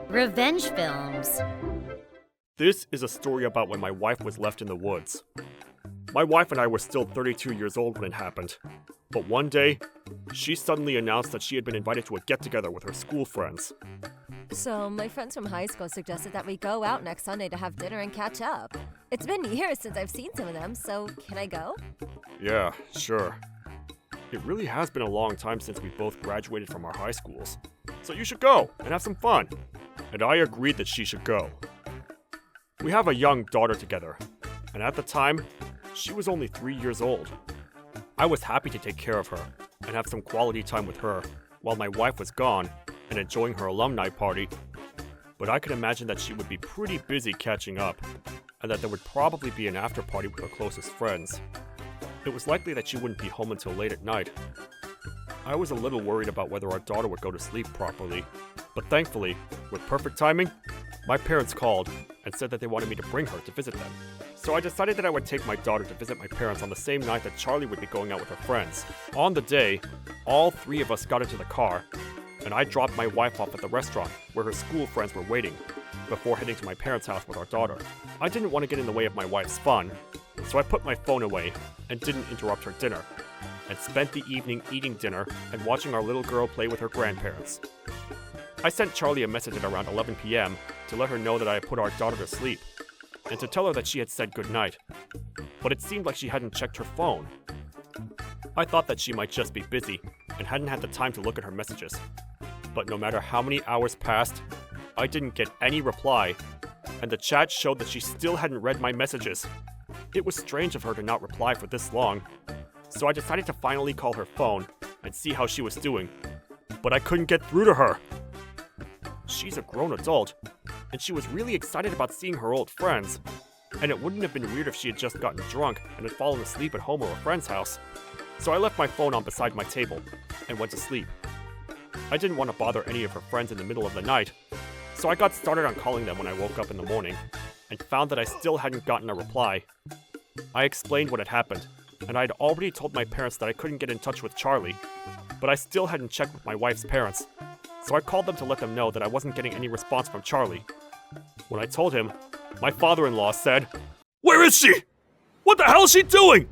Revenge films. This is a story about when my wife was left in the woods. My wife and I were still 32 years old when it happened, but one day, she suddenly announced that she had been invited to a get-together with her school friends. So, my friends from high school suggested that we go out next Sunday to have dinner and catch up. It's been years since I've seen some of them, so can I go? Yeah, sure. It really has been a long time since we both graduated from our high schools, so you should go and have some fun. And I agreed that she should go. We have a young daughter together, and at the time, she was only 3 years old. I was happy to take care of her and have some quality time with her while my wife was gone and enjoying her alumni party. But I could imagine that she would be pretty busy catching up, and that there would probably be an after party with her closest friends. It was likely that she wouldn't be home until late at night. I was a little worried about whether our daughter would go to sleep properly, but thankfully, with perfect timing, my parents called and said that they wanted me to bring her to visit them. So I decided that I would take my daughter to visit my parents on the same night that Charlie would be going out with her friends. On the day, all three of us got into the car, and I dropped my wife off at the restaurant where her school friends were waiting, before heading to my parents' house with our daughter. I didn't want to get in the way of my wife's fun, so I put my phone away and didn't interrupt her dinner, and spent the evening eating dinner and watching our little girl play with her grandparents. I sent Charlie a message at around 11 p.m. to let her know that I had put our daughter to sleep, and to tell her that she had said goodnight, but it seemed like she hadn't checked her phone. I thought that she might just be busy and hadn't had the time to look at her messages, but no matter how many hours passed, I didn't get any reply, and the chat showed that she still hadn't read my messages. It was strange of her to not reply for this long, so I decided to finally call her phone and see how she was doing, but I couldn't get through to her. She's a grown adult, and she was really excited about seeing her old friends, and it wouldn't have been weird if she had just gotten drunk and had fallen asleep at home or a friend's house. So I left my phone on beside my table and went to sleep. I didn't want to bother any of her friends in the middle of the night, so I got started on calling them when I woke up in the morning, and found that I still hadn't gotten a reply. I explained what had happened, and I had already told my parents that I couldn't get in touch with Charlie, but I still hadn't checked with my wife's parents, so I called them to let them know that I wasn't getting any response from Charlie. When I told him, my father-in-law said, "Where is she? What the hell is she doing?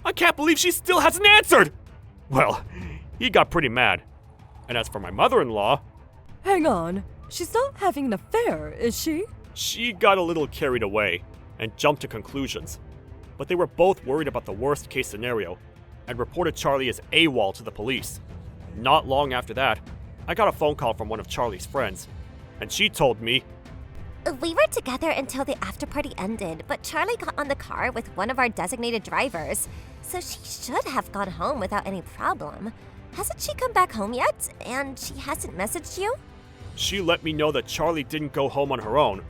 I can't believe she still hasn't answered!" Well, he got pretty mad. And as for my mother-in-law, Hang on, she's not having an affair, is she? she got a little carried away and jumped to conclusions. But they were both worried about the worst-case scenario and reported Charlie as AWOL to the police. Not long after that, I got a phone call from one of Charlie's friends, and she told me, We were together until the after party ended, but Charlie got on the car with one of our designated drivers, so she should have gone home without any problem. Hasn't she come back home yet? And she hasn't messaged you? she let me know that Charlie didn't go home on her own,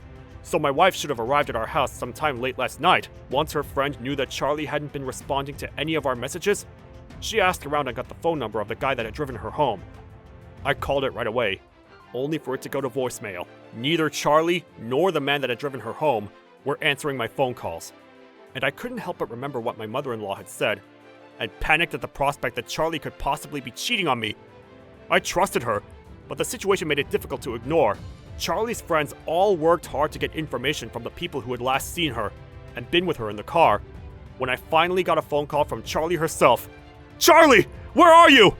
so my wife should have arrived at our house sometime late last night. Once her friend knew that Charlie hadn't been responding to any of our messages, she asked around and got the phone number of the guy that had driven her home. I called it right away, only for it to go to voicemail. Neither Charlie nor the man that had driven her home were answering my phone calls, and I couldn't help but remember what my mother-in-law had said, and panicked at the prospect that Charlie could possibly be cheating on me. I trusted her, but the situation made it difficult to ignore. Charlie's friends all worked hard to get information from the people who had last seen her and been with her in the car, when I finally got a phone call from Charlie herself. "Charlie, where are you?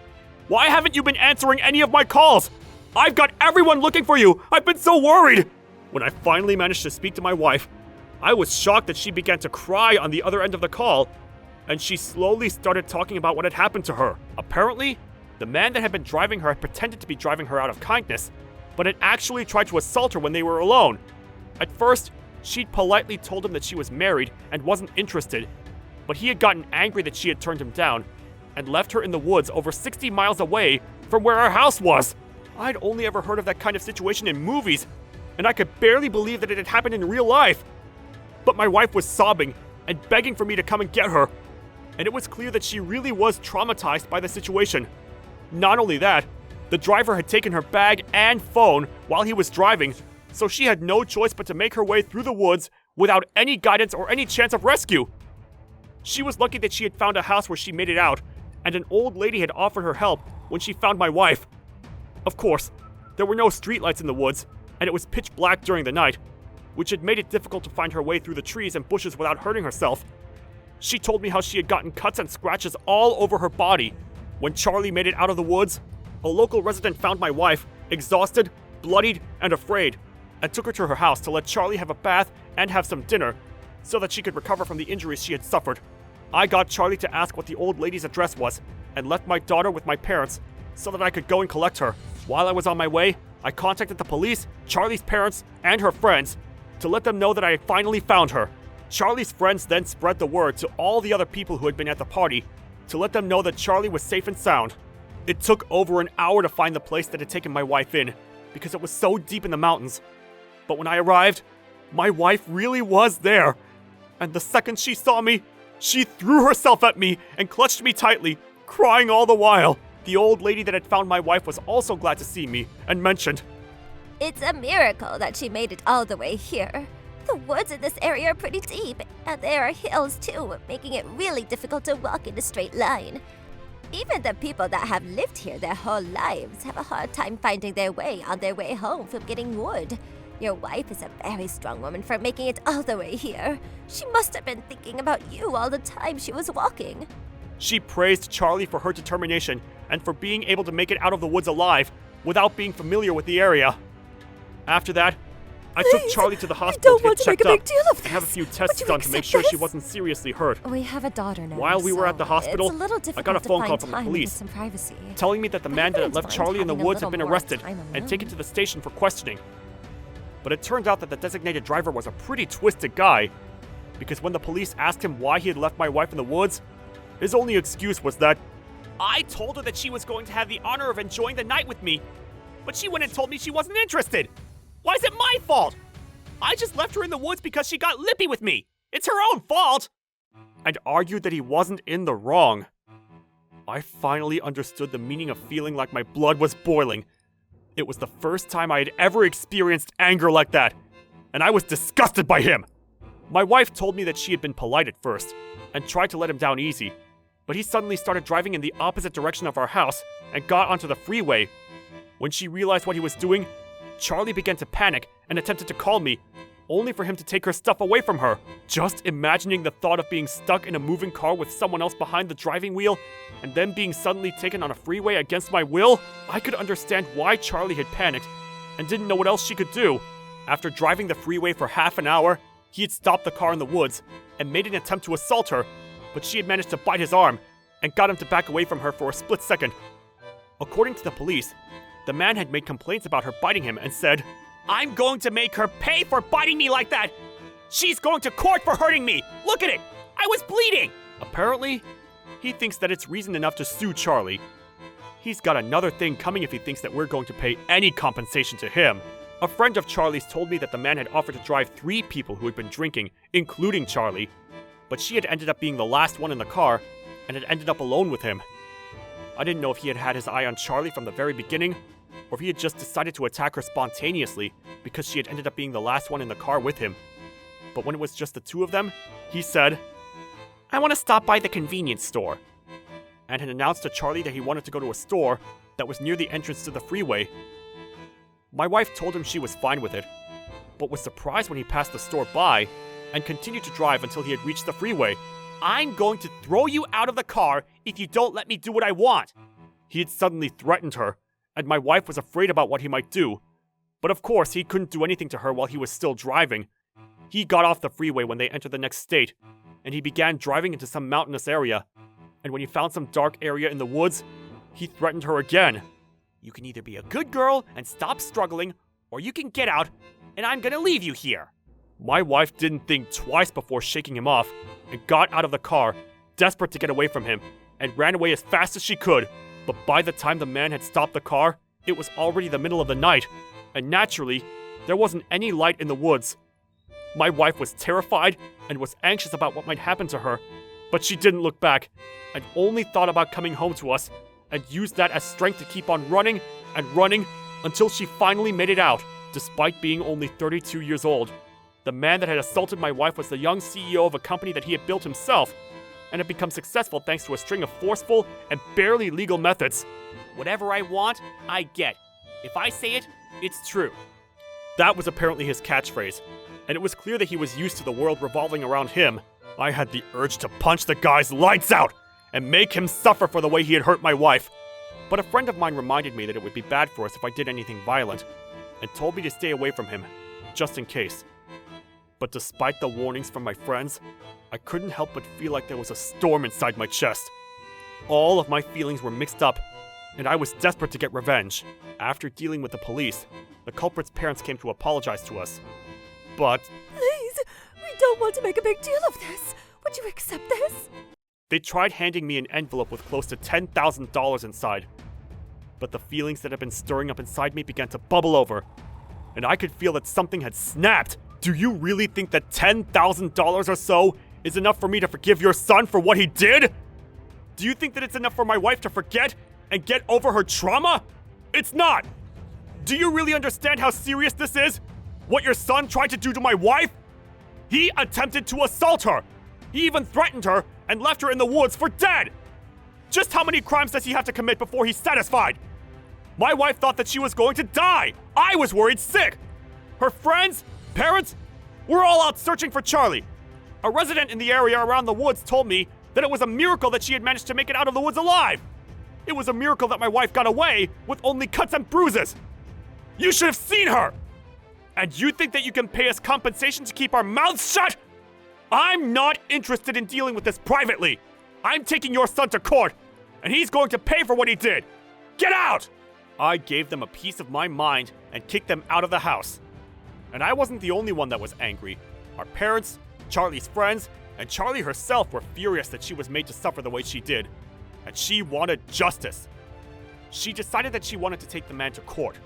Why haven't you been answering any of my calls? I've got everyone looking for you! I've been so worried!" When I finally managed to speak to my wife, I was shocked that she began to cry on the other end of the call, and she slowly started talking about what had happened to her. Apparently, the man that had been driving her had pretended to be driving her out of kindness, but had actually tried to assault her when they were alone. At first, she'd politely told him that she was married and wasn't interested, but he had gotten angry that she had turned him down, and left her in the woods over 60 miles away from where our house was. I'd only ever heard of that kind of situation in movies, and I could barely believe that it had happened in real life. But my wife was sobbing and begging for me to come and get her, and it was clear that she really was traumatized by the situation. Not only that, the driver had taken her bag and phone while he was driving, so she had no choice but to make her way through the woods without any guidance or any chance of rescue. She was lucky that she had found a house where she made it out, and an old lady had offered her help when she found my wife. Of course, there were no streetlights in the woods, and it was pitch black during the night, which had made it difficult to find her way through the trees and bushes without hurting herself. She told me how she had gotten cuts and scratches all over her body. When Charlie made it out of the woods, a local resident found my wife, exhausted, bloodied, and afraid, and took her to her house to let Charlie have a bath and have some dinner so that she could recover from the injuries she had suffered. I got Charlie to ask what the old lady's address was and left my daughter with my parents so that I could go and collect her. While I was on my way, I contacted the police, Charlie's parents, and her friends to let them know that I had finally found her. Charlie's friends then spread the word to all the other people who had been at the party to let them know that Charlie was safe and sound. It took over an hour to find the place that had taken my wife in because it was so deep in the mountains. But when I arrived, my wife really was there. And the second she saw me, she threw herself at me and clutched me tightly, crying all the while. The old lady that had found my wife was also glad to see me and mentioned, It's a miracle that she made it all the way here. The woods in this area are pretty deep, and there are hills too, making it really difficult to walk in a straight line. Even the people that have lived here their whole lives have a hard time finding their way on their way home from getting wood. Your wife is a very strong woman for making it all the way here. She must have been thinking about you all the time she was walking. She praised Charlie for her determination and for being able to make it out of the woods alive without being familiar with the area. After that, I took Charlie to the hospital to get checked up and have a few tests done to make sure she wasn't seriously hurt. We have a daughter now. While we were at the hospital, it's a little I got a difficult phone to call find from the time police with some privacy. telling me that the man that had left Everyone's Charlie in the having a woods had been little more arrested time and alone. taken to the station for questioning. But it turned out that the designated driver was a pretty twisted guy, because when the police asked him why he had left my wife in the woods, his only excuse was that, I told her that she was going to have the honor of enjoying the night with me, but she went and told me she wasn't interested. Why is it my fault? I just left her in the woods because she got lippy with me. It's her own fault. And argued that he wasn't in the wrong. I finally understood the meaning of feeling like my blood was boiling. It was the first time I had ever experienced anger like that, and I was disgusted by him. My wife told me that she had been polite at first and tried to let him down easy, but he suddenly started driving in the opposite direction of our house and got onto the freeway. When she realized what he was doing, Charlie began to panic and attempted to call me, only for him to take her stuff away from her. Just imagining the thought of being stuck in a moving car with someone else behind the driving wheel and then being suddenly taken on a freeway against my will, I could understand why Charlie had panicked and didn't know what else she could do. After driving the freeway for half an hour, he had stopped the car in the woods and made an attempt to assault her, but she had managed to bite his arm and got him to back away from her for a split second. According to the police, the man had made complaints about her biting him and said, I'm going to make her pay for biting me like that! She's going to court for hurting me! Look at it! I was bleeding! Apparently, he thinks that it's reason enough to sue Charlie. He's got another thing coming if he thinks that we're going to pay any compensation to him. A friend of Charlie's told me that the man had offered to drive 3 people who had been drinking, including Charlie, but she had ended up being the last one in the car and had ended up alone with him. I didn't know if he had had his eye on Charlie from the very beginning, or if he had just decided to attack her spontaneously because she had ended up being the last one in the car with him. But when it was just the 2 of them, he said, I want to stop by the convenience store, and had announced to Charlie that he wanted to go to a store that was near the entrance to the freeway. My wife told him she was fine with it, but was surprised when he passed the store by and continued to drive until he had reached the freeway. I'm going to throw you out of the car if you don't let me do what I want. He had suddenly threatened her, and my wife was afraid about what he might do. But of course, he couldn't do anything to her while he was still driving. He got off the freeway when they entered the next state, and he began driving into some mountainous area. And when he found some dark area in the woods, he threatened her again. You can either be a good girl and stop struggling, or you can get out, and I'm gonna leave you here. My wife didn't think twice before shaking him off, and got out of the car, desperate to get away from him, and ran away as fast as she could. But by the time the man had stopped the car, it was already the middle of the night, and naturally, there wasn't any light in the woods. My wife was terrified and was anxious about what might happen to her, but she didn't look back, and only thought about coming home to us, and used that as strength to keep on running and running until she finally made it out, despite being only 32 years old. The man that had assaulted my wife was the young CEO of a company that he had built himself, and have become successful thanks to a string of forceful and barely legal methods. Whatever I want, I get. If I say it, it's true. That was apparently his catchphrase, and it was clear that he was used to the world revolving around him. I had the urge to punch the guy's lights out and make him suffer for the way he had hurt my wife. But a friend of mine reminded me that it would be bad for us if I did anything violent, and told me to stay away from him, just in case. But despite the warnings from my friends, I couldn't help but feel like there was a storm inside my chest. All of my feelings were mixed up, and I was desperate to get revenge. After dealing with the police, the culprit's parents came to apologize to us. But Please, we don't want to make a big deal of this. Would you accept this? they tried handing me an envelope with close to $10,000 inside. But the feelings that had been stirring up inside me began to bubble over, and I could feel that something had snapped. Do you really think that $10,000 or so is enough for me to forgive your son for what he did? Do you think that it's enough for my wife to forget and get over her trauma? It's not! Do you really understand how serious this is? What your son tried to do to my wife? He attempted to assault her! He even threatened her and left her in the woods for dead! Just how many crimes does he have to commit before he's satisfied? My wife thought that she was going to die! I was worried sick! Her friends, parents, we're all out searching for Charlie. A resident in the area around the woods told me that it was a miracle that she had managed to make it out of the woods alive. It was a miracle that my wife got away with only cuts and bruises. You should have seen her! And you think that you can pay us compensation to keep our mouths shut? I'm not interested in dealing with this privately. I'm taking your son to court, and he's going to pay for what he did. Get out! I gave them a piece of my mind and kicked them out of the house. And I wasn't the only one that was angry. Our parents, Charlie's friends, and Charlie herself were furious that she was made to suffer the way she did. And she wanted justice. She decided that she wanted to take the man to court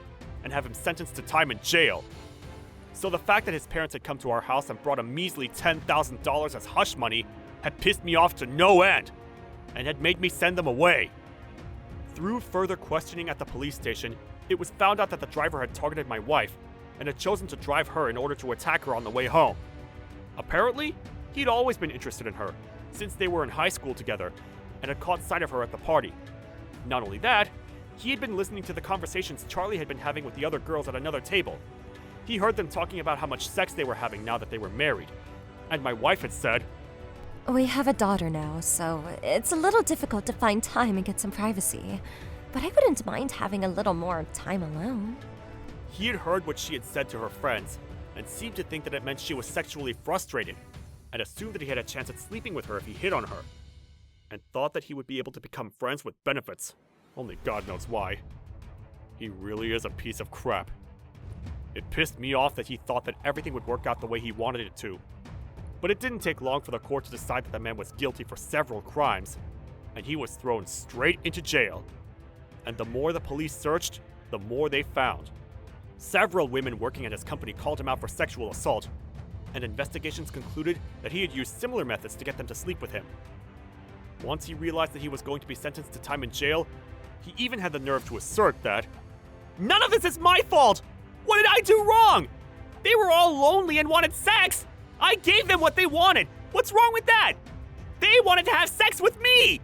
and have him sentenced to time in jail. So the fact that his parents had come to our house and brought a measly $10,000 as hush money had pissed me off to no end, and had made me send them away. Through further questioning at the police station, it was found out that the driver had targeted my wife and had chosen to drive her in order to attack her on the way home. Apparently, he'd always been interested in her, since they were in high school together, and had caught sight of her at the party. Not only that, he had been listening to the conversations Charlie had been having with the other girls at another table. He heard them talking about how much sex they were having now that they were married. And my wife had said, We have a daughter now, so it's a little difficult to find time and get some privacy. But I wouldn't mind having a little more time alone. he had heard what she had said to her friends, and seemed to think that it meant she was sexually frustrated, and assumed that he had a chance at sleeping with her if he hit on her, and thought that he would be able to become friends with benefits. Only God knows why. He really is a piece of crap. It pissed me off that he thought that everything would work out the way he wanted it to. But it didn't take long for the court to decide that the man was guilty for several crimes, and he was thrown straight into jail. And the more the police searched, the more they found. Several women working at his company called him out for sexual assault, and investigations concluded that he had used similar methods to get them to sleep with him. Once he realized that he was going to be sentenced to time in jail, he even had the nerve to assert that, "None of this is my fault! What did I do wrong? They were all lonely and wanted sex! I gave them what they wanted! What's wrong with that? They wanted to have sex with me!"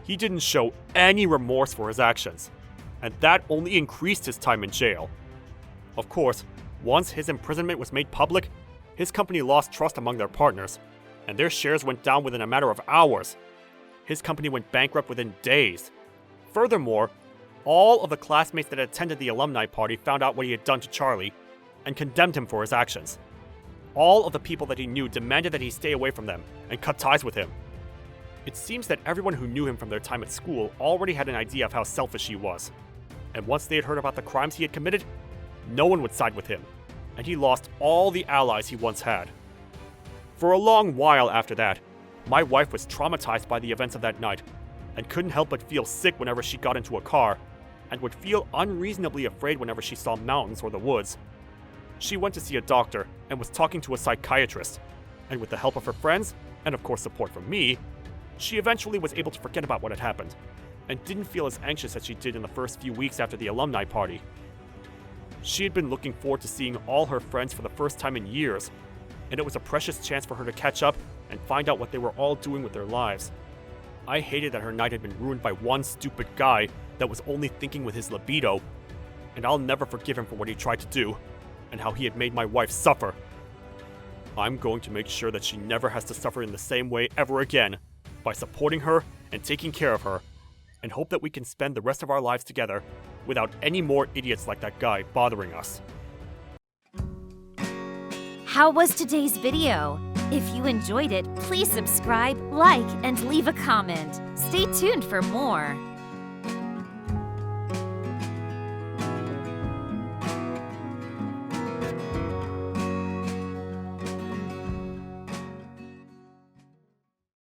He didn't show any remorse for his actions, and that only increased his time in jail. Of course, once his imprisonment was made public, his company lost trust among their partners, and their shares went down within a matter of hours. His company went bankrupt within days. Furthermore, all of the classmates that attended the alumni party found out what he had done to Charlie and condemned him for his actions. All of the people that he knew demanded that he stay away from them and cut ties with him. It seems that everyone who knew him from their time at school already had an idea of how selfish he was. And once they had heard about the crimes he had committed, no one would side with him, and he lost all the allies he once had. For a long while after that, my wife was traumatized by the events of that night, and couldn't help but feel sick whenever she got into a car, and would feel unreasonably afraid whenever she saw mountains or the woods. She went to see a doctor and was talking to a psychiatrist, and with the help of her friends, and of course support from me, she eventually was able to forget about what had happened, and didn't feel as anxious as she did in the first few weeks after the alumni party. She had been looking forward to seeing all her friends for the first time in years, and it was a precious chance for her to catch up and find out what they were all doing with their lives. I hated that her night had been ruined by one stupid guy that was only thinking with his libido, and I'll never forgive him for what he tried to do, and how he had made my wife suffer. I'm going to make sure that she never has to suffer in the same way ever again, by supporting her and taking care of her, and hope that we can spend the rest of our lives together without any more idiots like that guy bothering us. How was today's video? If you enjoyed it, please subscribe, like, and leave a comment. Stay tuned for more.